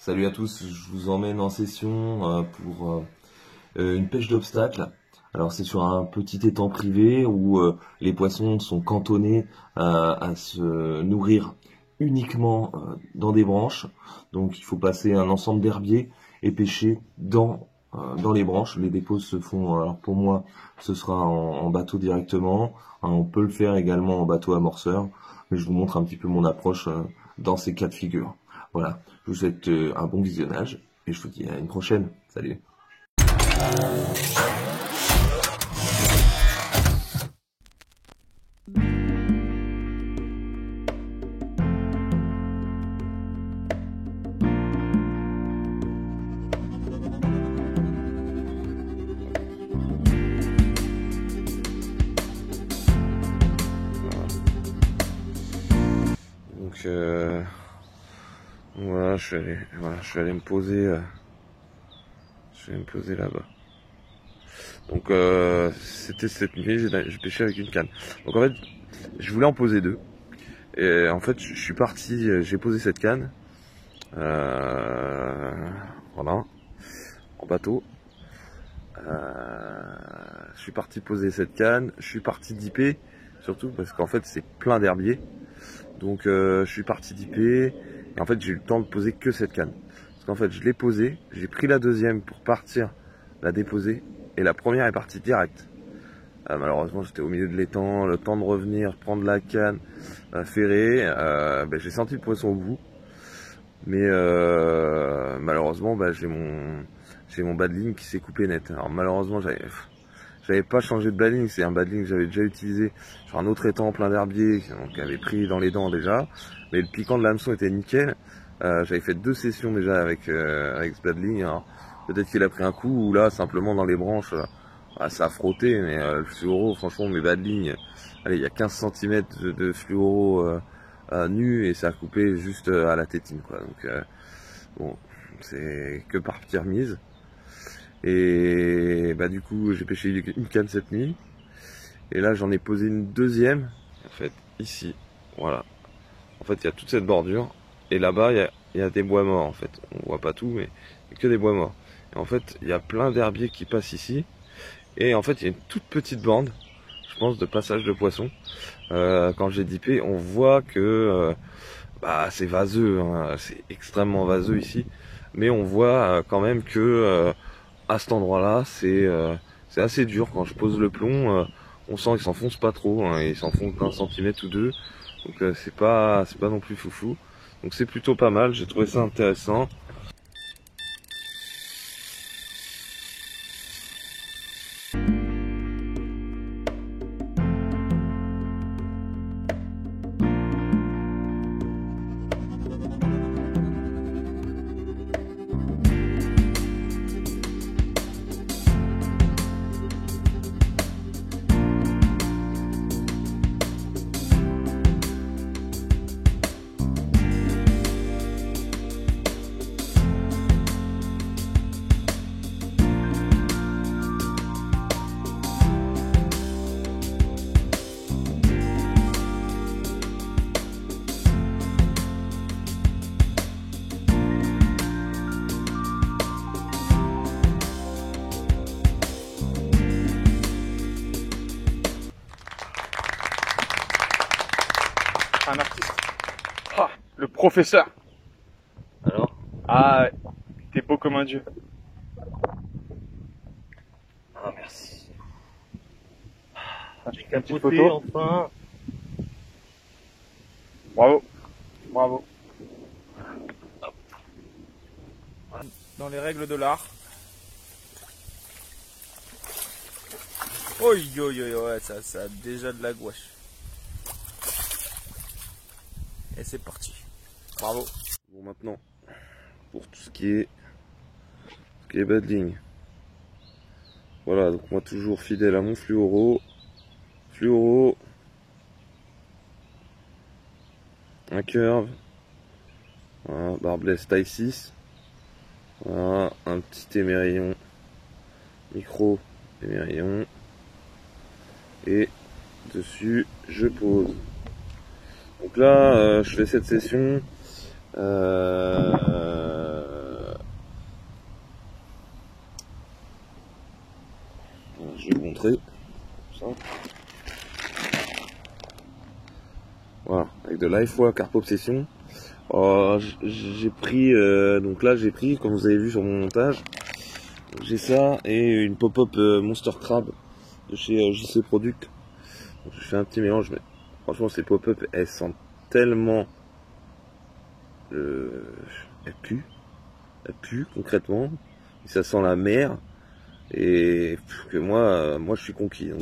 Salut à tous, je vous emmène en session pour une pêche d'obstacles. Alors c'est sur un petit étang privé où les poissons sont cantonnés à se nourrir uniquement dans des branches. Donc il faut passer un ensemble d'herbiers et pêcher dans les branches. Les dépôts se font, alors pour moi ce sera en bateau directement. On peut le faire également en bateau amorceur, mais je vous montre un petit peu mon approche dans ces cas de figure. Voilà, je vous souhaite un bon visionnage et je vous dis à une prochaine. Salut. Donc voilà, je vais aller me poser. Je vais me poser là-bas. Donc c'était cette nuit, j'ai pêché avec une canne. Donc en fait, je voulais en poser deux. Et en fait, je suis parti, j'ai posé cette canne. Voilà, en bateau. Je suis parti poser cette canne. Je suis parti dipper, surtout parce qu'en fait c'est plein d'herbiers. Donc je suis parti dipper. Et en fait j'ai eu le temps de poser que cette canne. Parce qu'en fait je l'ai posée, j'ai pris la deuxième pour partir la déposer. Et la première est partie direct. Malheureusement j'étais au milieu de l'étang, le temps de revenir, prendre la canne, ferrer. J'ai senti le poisson au bout. Mais malheureusement j'ai mon bas de ligne qui s'est coupé net. Alors malheureusement j'avais pas changé de bas de ligne, c'est un bas de ligne que j'avais déjà utilisé sur un autre étang plein d'herbiers, qui avait pris dans les dents déjà. Mais le piquant de l'hameçon était nickel. J'avais fait 2 sessions déjà avec ce bas de ligne. Alors peut-être qu'il a pris un coup ou là simplement dans les branches ça a frotté. Mais le fluoro, franchement mes bas de ligne, allez, il y a 15 cm de fluoro nu et ça a coupé juste à la tétine quoi. Donc bon, c'est que par pire mise. Et du coup j'ai pêché une canne cette nuit. Et là j'en ai posé une deuxième. En fait ici, voilà. En fait il y a toute cette bordure. Et là-bas il y a des bois morts en fait. On voit pas tout mais il y a que des bois morts. Et en fait il y a plein d'herbiers qui passent ici. Et en fait il y a une toute petite bande, je pense, de passage de poissons. Quand j'ai dippé on voit que c'est vaseux, hein. C'est extrêmement vaseux ici. Mais on voit quand même que à cet endroit-là, c'est assez dur. Quand je pose le plomb, on sent qu'il s'enfonce pas trop, hein, il s'enfonce d'1 centimètre ou 2. Donc c'est pas non plus foufou. Donc c'est plutôt pas mal, j'ai trouvé ça intéressant. Un artiste. Ah, le professeur. Alors? Ah, t'es beau comme un dieu. Ah merci. J'ai une petite photo. Enfin. Bravo. Bravo. Dans les règles de l'art. Oi, ouais, ça a déjà de la gouache. Et c'est parti. Bravo. Bon maintenant, pour tout ce qui est bas de ligne. Voilà, donc moi toujours fidèle à mon fluoro. Un curve. Voilà, barbless taille 6. Voilà, un petit émerillon. Micro émerillon. Et dessus, je pose. Donc là, je fais cette session montrer. Ça. Voilà, avec de l'AFOA Carpe Obsession. J'ai pris, donc là j'ai pris, comme vous avez vu sur mon montage, j'ai ça et une pop-up Monster Crab de chez JC Product. Donc, je fais un petit mélange, mais franchement ces pop-up elles sentent tellement, elles puent concrètement, et ça sent la mer, et que moi je suis conquis. Donc.